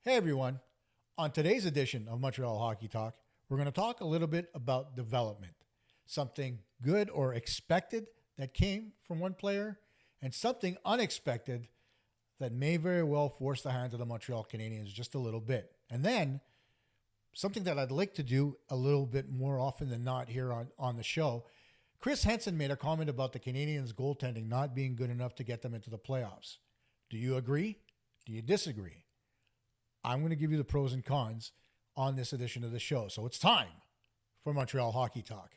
Hey everyone. On today's edition of Montreal Hockey Talk, we're going to talk a little bit about development. Something good or expected that came from one player, and something unexpected that may very well force the hand of the Montreal Canadiens just a little bit. And then something that I'd like to do a little bit more often than not here on the show. Chris Henson made a comment about the Canadiens' goaltending not being good enough to get them into the playoffs. Do you agree? Do you disagree? I'm going to give you the pros and cons on this edition of the show. So it's time for Montreal Hockey Talk.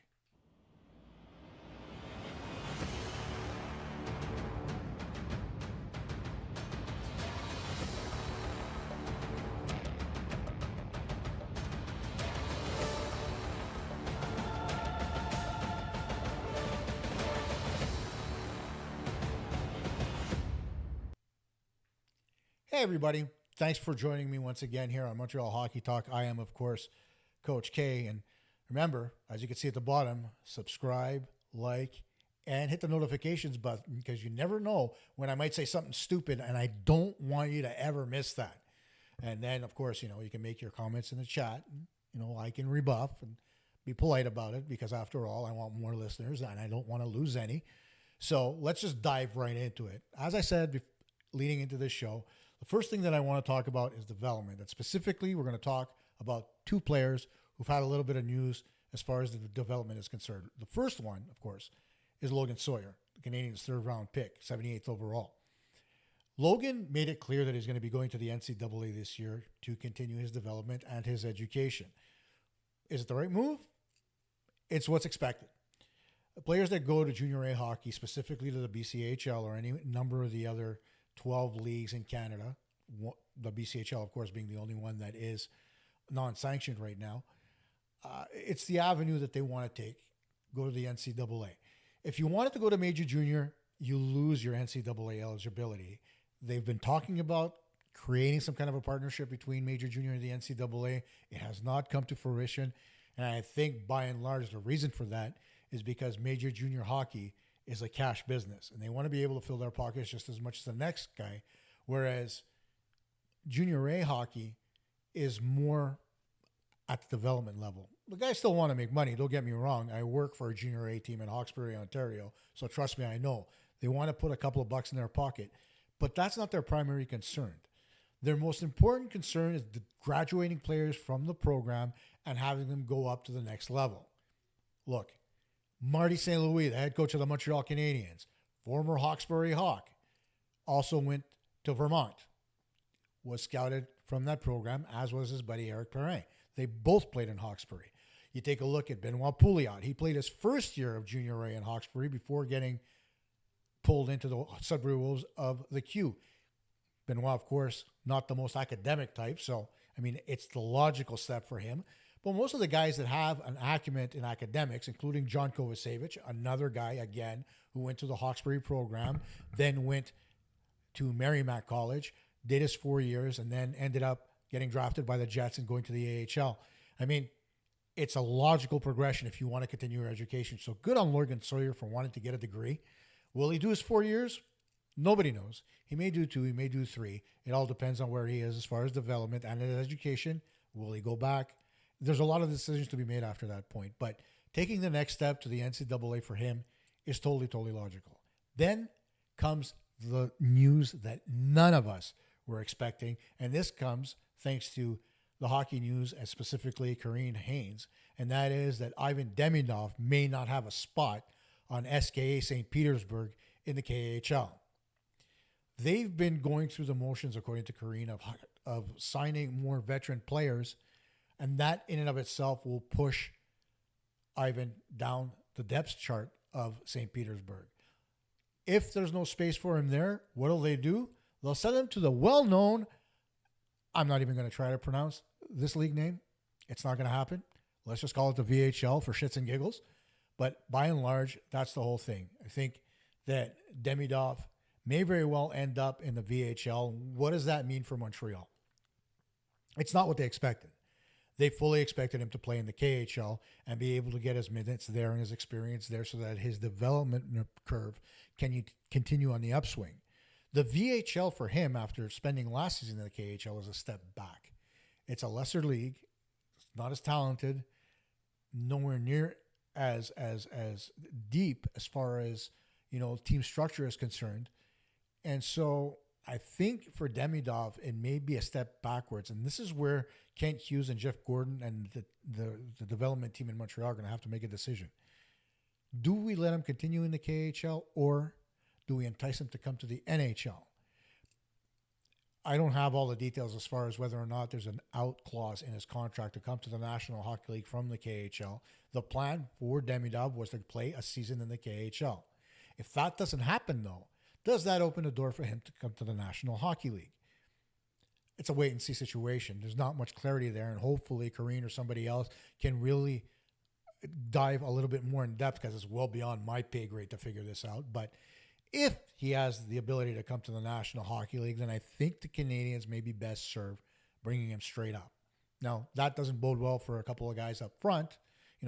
Hey, everybody. Thanks for joining me once again here on Montreal Hockey Talk. I am, of course, Coach K. And remember, as you can see at the bottom, subscribe, like, and hit the notifications button because you never know when I might say something stupid, and I don't want you to ever miss that. And then, of course, you can make your comments in the chat. And, I can rebuff and be polite about it because, after all, I want more listeners and I don't want to lose any. So let's just dive right into it. As I said, leading into this show, the first thing that I want to talk about is development. And specifically, we're going to talk about two players who've had a little bit of news as far as the development is concerned. The first one, of course, is Logan Sawyer, the Canadiens' third-round pick, 78th overall. Logan made it clear that he's going to be going to the NCAA this year to continue his development and his education. Is it the right move? It's what's expected. Players that go to junior A hockey, specifically to the BCHL or any number of the other 12 leagues in Canada, the BCHL, of course, being the only one that is non-sanctioned right now. It's the avenue that they want to take, go to the NCAA. If you wanted to go to Major Junior, you lose your NCAA eligibility. They've been talking about creating some kind of a partnership between Major Junior and the NCAA. It has not come to fruition. And I think by and large, the reason for that is because Major Junior hockey is a cash business, and they want to be able to fill their pockets just as much as the next guy, whereas junior A hockey is more at the development level. The guys still want to make money, don't get me wrong. I work for a junior A team in Hawkesbury, Ontario, so trust me, I know. They want to put a couple of bucks in their pocket, but that's not their primary concern. Their most important concern is the graduating players from the program and having them go up to the next level. Look, Marty St. Louis, the head coach of the Montreal Canadiens, former Hawkesbury Hawk, also went to Vermont, was scouted from that program, as was his buddy Eric Perrin. They both played in Hawkesbury. You take a look at Benoit Pouliot. He played his first year of junior A in Hawkesbury before getting pulled into the Sudbury Wolves of the Q. Benoit, of course, not the most academic type, so, it's the logical step for him. But most of the guys that have an acumen in academics, including John Kovacevic, another guy, again, who went to the Hawkesbury program, then went to Merrimack College, did his 4 years, and then ended up getting drafted by the Jets and going to the AHL. It's a logical progression if you want to continue your education. So good on Logan Sawyer for wanting to get a degree. Will he do his 4 years? Nobody knows. He may do 2, he may do 3. It all depends on where he is as far as development and his education. Will he go back? There's a lot of decisions to be made after that point, but taking the next step to the NCAA for him is totally, totally logical. Then comes the news that none of us were expecting, and this comes thanks to the Hockey News and specifically Karine Haynes, and that is that Ivan Demidov may not have a spot on SKA St. Petersburg in the KHL. They've been going through the motions, according to Karine, of signing more veteran players, and that in and of itself will push Ivan down the depth chart of St. Petersburg. If there's no space for him there, what will they do? They'll send him to the well-known, I'm not even going to try to pronounce this league name. It's not going to happen. Let's just call it the VHL for shits and giggles. But by and large, that's the whole thing. I think that Demidov may very well end up in the VHL. What does that mean for Montreal? It's not what they expected. They fully expected him to play in the KHL and be able to get his minutes there and his experience there so that his development curve can continue on the upswing. The VHL for him, after spending last season in the KHL, is a step back. It's a lesser league. It's not as talented, nowhere near as deep as far as, team structure is concerned. And so I think for Demidov, it may be a step backwards. And this is where Kent Hughes and Jeff Gordon and the development team in Montreal are going to have to make a decision. Do we let him continue in the KHL, or do we entice him to come to the NHL? I don't have all the details as far as whether or not there's an out clause in his contract to come to the National Hockey League from the KHL. The plan for Demidov was to play a season in the KHL. If that doesn't happen, though, does that open a door for him to come to the National Hockey League? It's a wait-and-see situation. There's not much clarity there, and hopefully Karine or somebody else can really dive a little bit more in depth, because it's well beyond my pay grade to figure this out. But if he has the ability to come to the National Hockey League, then I think the Canadiens may be best served bringing him straight up. Now, that doesn't bode well for a couple of guys up front,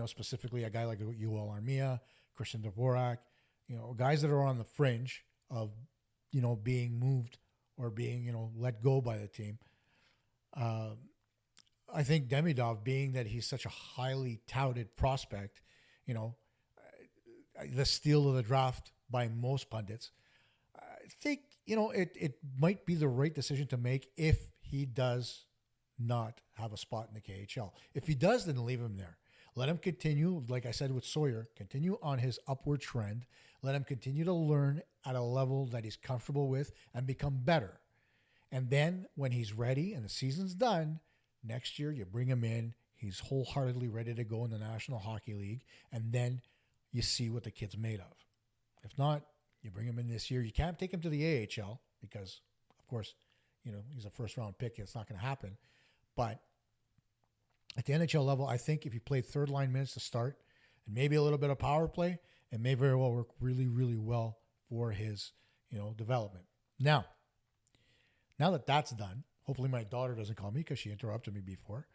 specifically a guy like Yoel Armia, Christian Dvorak, guys that are on the fringe of, being moved or being, let go by the team. I think Demidov, being that he's such a highly touted prospect, the steal of the draft by most pundits, I think, it might be the right decision to make if he does not have a spot in the KHL. If he does, then leave him there. Let him continue, like I said with Sawyer, continue on his upward trend. Let him continue to learn at a level that he's comfortable with and become better. And then when he's ready and the season's done, next year you bring him in. He's wholeheartedly ready to go in the National Hockey League. And then you see what the kid's made of. If not, you bring him in this year. You can't take him to the AHL because, of course, he's a first-round pick. It's not going to happen. But at the NHL level, I think if you play third-line minutes to start and maybe a little bit of power play, it may very well work really, really well for his, development. Now that that's done, hopefully my daughter doesn't call me because she interrupted me before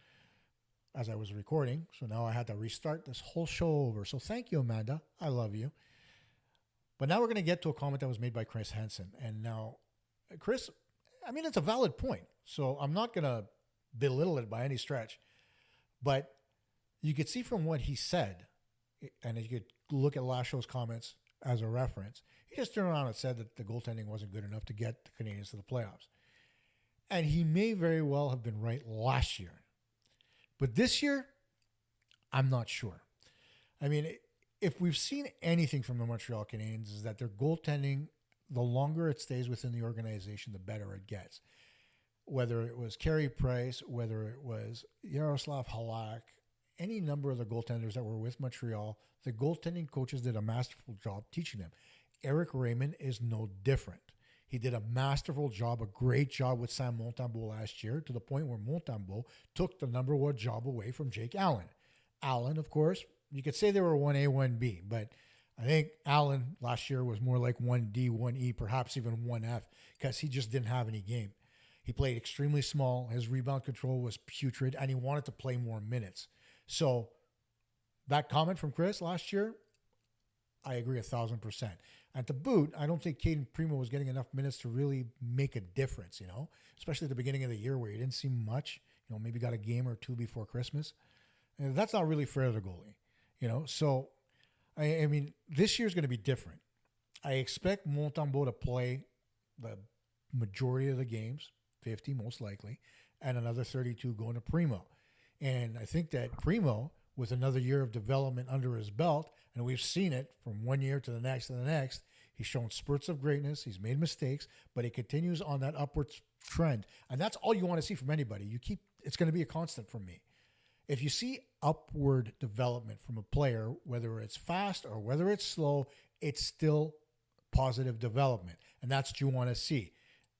as I was recording. So now I had to restart this whole show over. So thank you, Amanda. I love you. But now we're going to get to a comment that was made by Chris Henson. And now, Chris, it's a valid point. So I'm not going to belittle it by any stretch. But you could see from what he said, and you could look at last show's comments as a reference, he just turned around and said that the goaltending wasn't good enough to get the Canadiens to the playoffs. And he may very well have been right last year. But this year, I'm not sure. If we've seen anything from the Montreal Canadiens, is that their goaltending, the longer it stays within the organization, the better it gets. Whether it was Carey Price, whether it was Yaroslav Halak, any number of the goaltenders that were with Montreal, the goaltending coaches did a masterful job teaching them. Eric Raymond is no different. He did a masterful job, a great job with Sam Montembeault last year, to the point where Montembeault took the number one job away from Jake Allen. Allen, of course, you could say they were 1A, 1B, but I think Allen last year was more like 1D, 1E, perhaps even 1F, because he just didn't have any game. He played extremely small. His rebound control was putrid, and he wanted to play more minutes. So that comment from Chris last year, I agree 1,000%. And to boot, I don't think Caden Primo was getting enough minutes to really make a difference, especially at the beginning of the year where he didn't see much, maybe got a game or two before Christmas. And that's not really fair to the goalie, So, this year's going to be different. I expect Montembeault to play the majority of the games, 50 most likely, and another 32 going to Primo. And I think that Primo, with another year of development under his belt, and we've seen it from one year to the next, he's shown spurts of greatness. He's made mistakes, but he continues on that upward trend. And that's all you want to see from anybody. It's going to be a constant from me. If you see upward development from a player, whether it's fast or whether it's slow, it's still positive development. And that's what you want to see.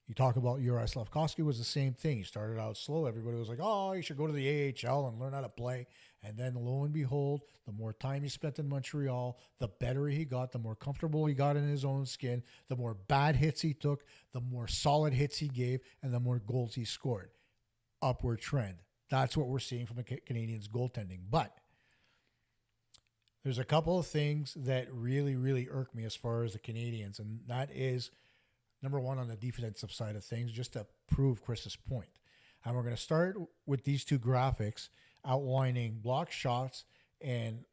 You talk about Juraj Slafkovsky was the same thing. He started out slow. Everybody was like, oh, you should go to the AHL and learn how to play. And then lo and behold, the more time he spent in Montreal, the better he got, the more comfortable he got in his own skin, the more bad hits he took, the more solid hits he gave, and the more goals he scored. Upward trend. That's what we're seeing from the Canadiens goaltending. But there's a couple of things that really, really irk me as far as the Canadiens, and that is number one on the defensive side of things, just to prove Chris's point. And we're going to start with these two graphics outlining blocked shots and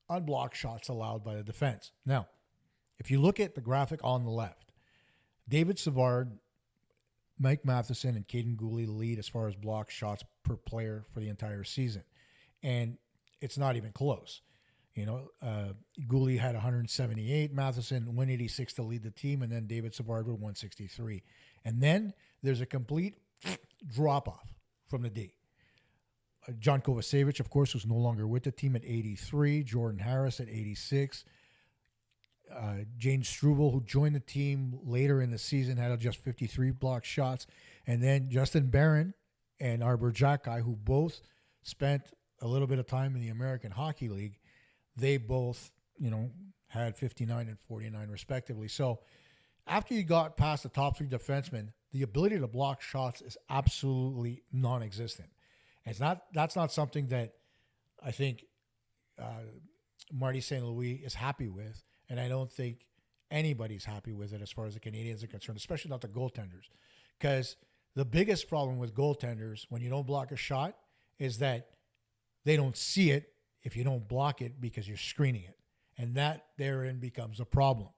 unblocked shots allowed by the defense. Now, if you look at the graphic on the left, David Savard, Mike Matheson, and Caden Gooley lead as far as blocked shots per player for the entire season. And it's not even close. Gooley had 178, Matheson 186 to lead the team, and then David Savard with 163. And then there's a complete drop-off from the D. John Kovacevic, of course, was no longer with the team at 83. Jordan Harris at 86. James Struble, who joined the team later in the season, had just 53 blocked shots. And then Justin Barron and Arbor Jacki, who both spent a little bit of time in the American Hockey League, they both, had 59 and 49 respectively. So after you got past the top three defensemen, the ability to block shots is absolutely non-existent. That's not something that I think Marty St. Louis is happy with, and I don't think anybody's happy with it as far as the Canadiens are concerned, especially not the goaltenders. Because the biggest problem with goaltenders when you don't block a shot is that they don't see it if you don't block it because you're screening it. And that therein becomes a problem.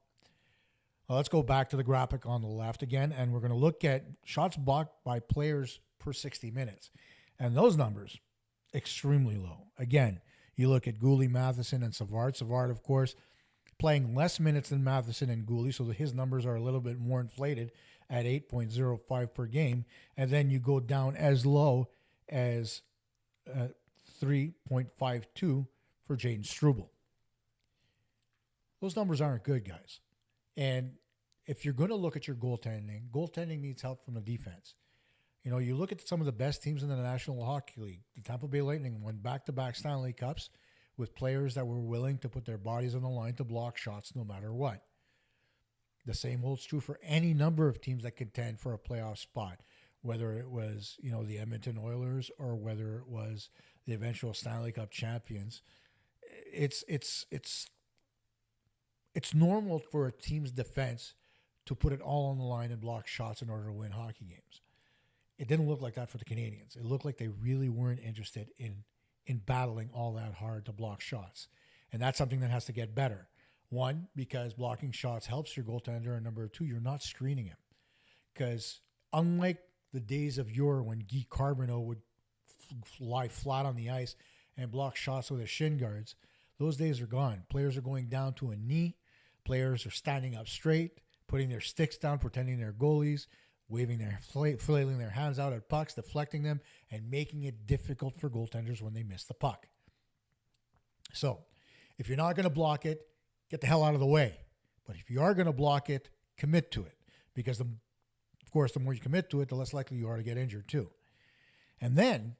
Well, let's go back to the graphic on the left again, and we're going to look at shots blocked by players per 60 minutes. And those numbers, extremely low. Again, you look at Gooley, Matheson, and Savard. Savard, of course, playing less minutes than Matheson and Gooley, so his numbers are a little bit more inflated at 8.05 per game. And then you go down as low as 3.52 for Jaden Struble. Those numbers aren't good, guys. And if you're going to look at your goaltending needs help from the defense. You look at some of the best teams in the National Hockey League. The Tampa Bay Lightning won back-to-back Stanley Cups with players that were willing to put their bodies on the line to block shots no matter what. The same holds true for any number of teams that contend for a playoff spot, whether it was, the Edmonton Oilers or whether it was the eventual Stanley Cup champions. It's normal for a team's defense to put it all on the line and block shots in order to win hockey games. It didn't look like that for the Canadiens. It looked like they really weren't interested in battling all that hard to block shots. And that's something that has to get better. One, because blocking shots helps your goaltender. And number two, you're not screening him. Because unlike the days of yore when Guy Carbonneau would lie flat on the ice and block shots with his shin guards, those days are gone. Players are going down to a knee. Players are standing up straight, putting their sticks down, pretending they're goalies, flailing their hands out at pucks, deflecting them, and making it difficult for goaltenders when they miss the puck. So, if you're not going to block it, get the hell out of the way. But if you are going to block it, commit to it. Because, of course, the more you commit to it, the less likely you are to get injured too. And then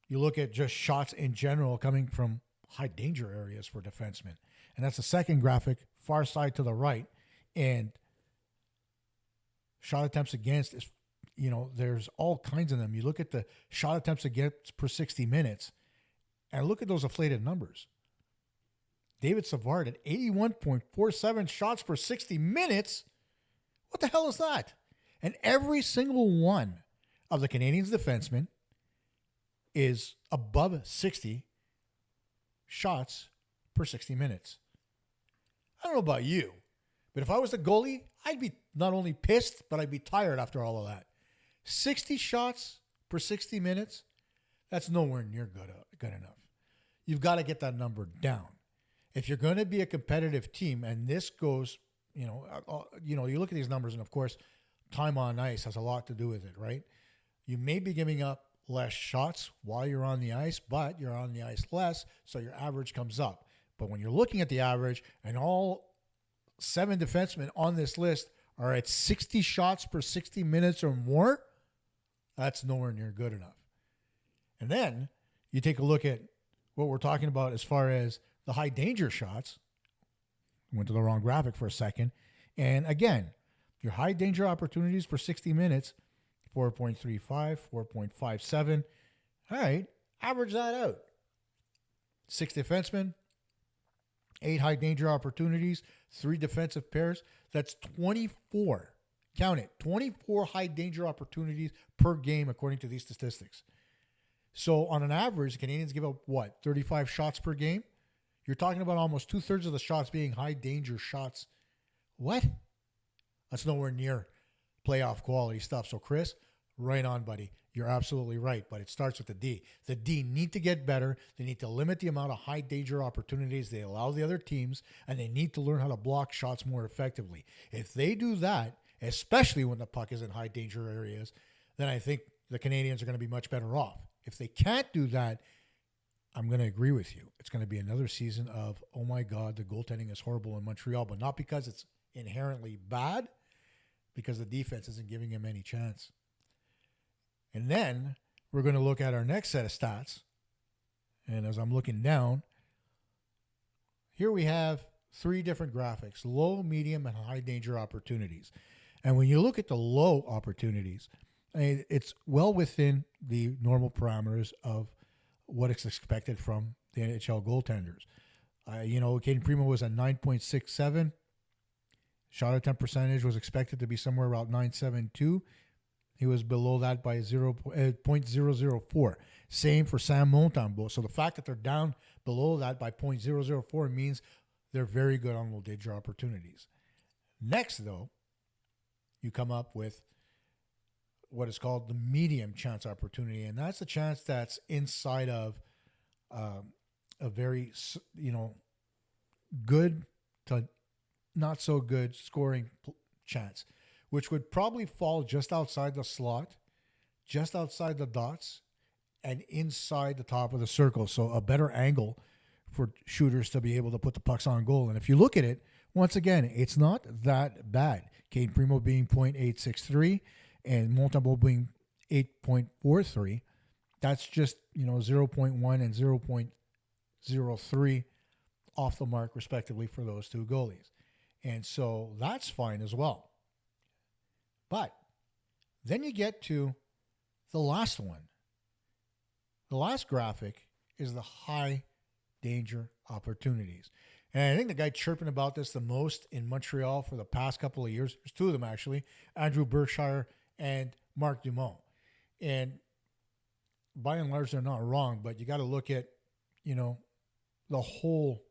you look at just shots in general coming from high danger areas for defensemen. And that's the second graphic, far side to the right. And shot attempts against is, there's all kinds of them. You look at the shot attempts against per 60 minutes and look at those inflated numbers. David Savard at 81.47 shots per 60 minutes. What the hell is that? And every single one of the Canadiens defensemen is above 60 shots per 60 minutes. I don't know about you, but if I was the goalie, I'd be not only pissed, but I'd be tired after all of that. 60 shots per 60 minutes, that's nowhere near good enough. You've got to get that number down. If you're going to be a competitive team, and this goes, you look at these numbers, and of course, time on ice has a lot to do with it, right? You may be giving up less shots while you're on the ice, but you're on the ice less, so your average comes up. But when you're looking at the average, and all 7 defensemen on this list are at 60 shots per 60 minutes or more, that's nowhere near good enough. And then you take a look at what we're talking about as far as the high danger shots. Went to the wrong graphic for a second. And again, your high danger opportunities per 60 minutes, 4.35, 4.57. All right, average that out. 6 defensemen, 8 high danger opportunities, 3 defensive pairs. That's 24 Count it. 24 high danger opportunities per game, according to these statistics. So on an average, the Canadiens give up, 35 shots per game? You're talking about almost 2/3 of the shots being high danger shots. What? That's nowhere near playoff quality stuff. So Chris, right on, buddy. You're absolutely right, but it starts with the D. The D need to get better. They need to limit the amount of high danger opportunities they allow the other teams, and they need to learn how to block shots more effectively. If they do that, especially when the puck is in high danger areas, then I think the Canadiens are going to be much better off. If they can't do that, I'm going to agree with you. It's going to be another season of, oh my God, the goaltending is horrible in Montreal, but not because it's inherently bad, because the defense isn't giving him any chance. And then we're going to look at our next set of stats. And as I'm looking down, here we have 3 different graphics: low, medium, and high danger opportunities. And when you look at the low opportunities, it's well within the normal parameters of what is expected from the NHL goaltenders. Caden Primo was at 9.67. Shot attempt percentage was expected to be somewhere around 9.72. He was below that by 0.004. Same for Sam Montembeault. So the fact that they're down below that by 0.004 means they're very good on low danger opportunities. Next, though, you come up with what is called the medium chance opportunity, and that's the chance that's inside of a very, good to not so good scoring chance, which would probably fall just outside the slot, just outside the dots, and inside the top of the circle. So a better angle for shooters to be able to put the pucks on goal. And if you look at it, once again, it's not that bad. Caden Primo being 0.863 and Montembeault being 8.43. That's just, 0.1 and 0.03 off the mark, respectively, for those two goalies. And so that's fine as well. But then you get to the last one. The last graphic is the high danger opportunities. And I think the guy chirping about this the most in Montreal for the past couple of years, there's 2 of them actually, Andrew Berkshire and Mark Dumont. And by and large, they're not wrong, but you got to look at, the whole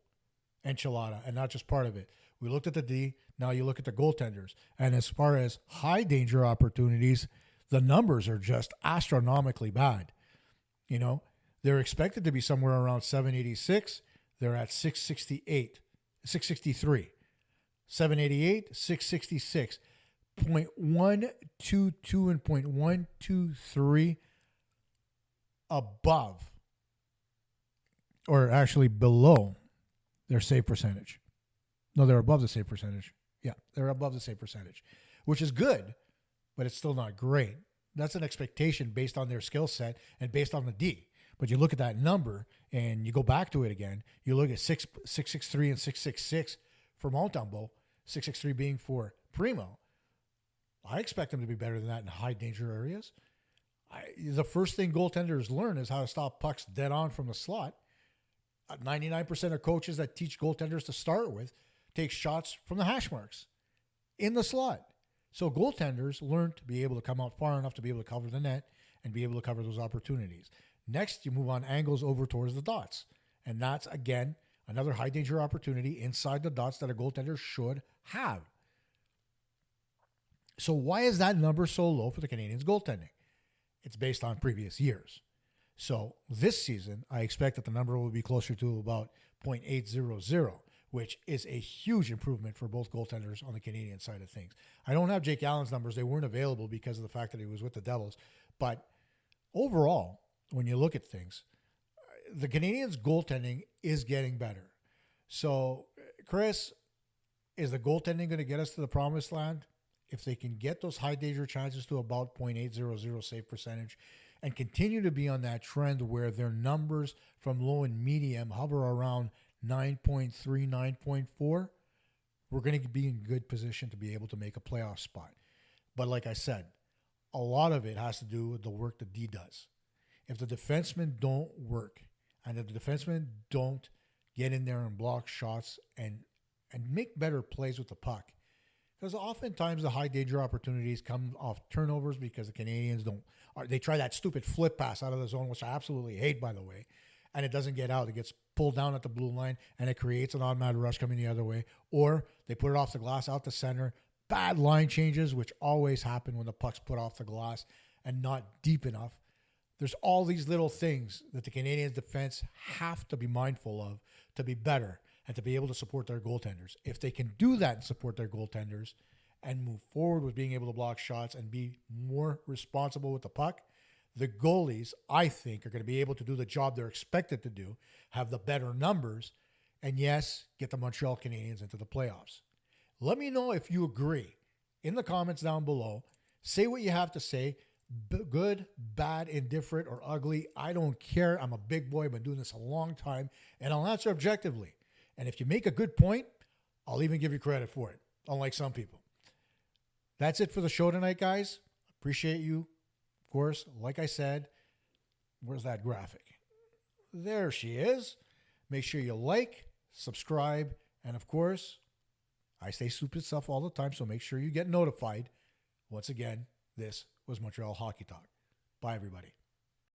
enchilada and not just part of it. We looked at the D. Now you look at the goaltenders. And as far as high danger opportunities, the numbers are just astronomically bad. They're expected to be somewhere around 786. They're at 668, 663, 788, 666, 0.122 and 0.123 above, or actually below their save percentage. No, they're above the save percentage. Yeah, they're above the save percentage, which is good, but it's still not great. That's an expectation based on their skill set and based on the D. But you look at that number and you go back to it again. You look at 663 and 666 for Montembeault, 663 being for Primo. I expect them to be better than that in high danger areas. The first thing goaltenders learn is how to stop pucks dead on from the slot. 99% of coaches that teach goaltenders to start with take shots from the hash marks in the slot. So goaltenders learn to be able to come out far enough to be able to cover the net and be able to cover those opportunities. Next, you move on angles over towards the dots. And that's, again, another high danger opportunity inside the dots that a goaltender should have. So why is that number so low for the Canadiens goaltending? It's based on previous years. So this season, I expect that the number will be closer to about 0.800, which is a huge improvement for both goaltenders on the Canadian side of things. I don't have Jake Allen's numbers. They weren't available because of the fact that he was with the Devils. But overall, when you look at things, the Canadiens' goaltending is getting better. So, Chris, is the goaltending going to get us to the promised land? If they can get those high danger chances to about 0.800 save percentage and continue to be on that trend where their numbers from low and medium hover around 9.3, 9.4, we're going to be in good position to be able to make a playoff spot. But like I said, a lot of it has to do with the work the D does. If the defensemen don't work and if the defensemen don't get in there and block shots and make better plays with the puck, Because oftentimes the high danger opportunities come off turnovers because the Canadians they try that stupid flip pass out of the zone, which I absolutely hate, by the way, and it doesn't get out. It gets pulled down at the blue line, and it creates an automatic rush coming the other way. Or they put it off the glass out to center. Bad line changes, which always happen when the puck's put off the glass and not deep enough. There's all these little things that the Canadiens defense have to be mindful of to be better and to be able to support their goaltenders. If they can do that and support their goaltenders and move forward with being able to block shots and be more responsible with the puck, the goalies, I think, are going to be able to do the job they're expected to do, have the better numbers, and yes, get the Montreal Canadiens into the playoffs. Let me know if you agree in the comments down below. Say what you have to say. Good, bad, indifferent, or ugly. I don't care. I'm a big boy. I've been doing this a long time, and I'll answer objectively. And if you make a good point, I'll even give you credit for it, unlike some people. That's it for the show tonight, guys. Appreciate you. Of course, like I said, where's that graphic? There she is. Make sure you like, subscribe, and of course, I say stupid stuff all the time, so make sure you get notified. Once again, this was Montreal Hockey Talk. Bye, everybody.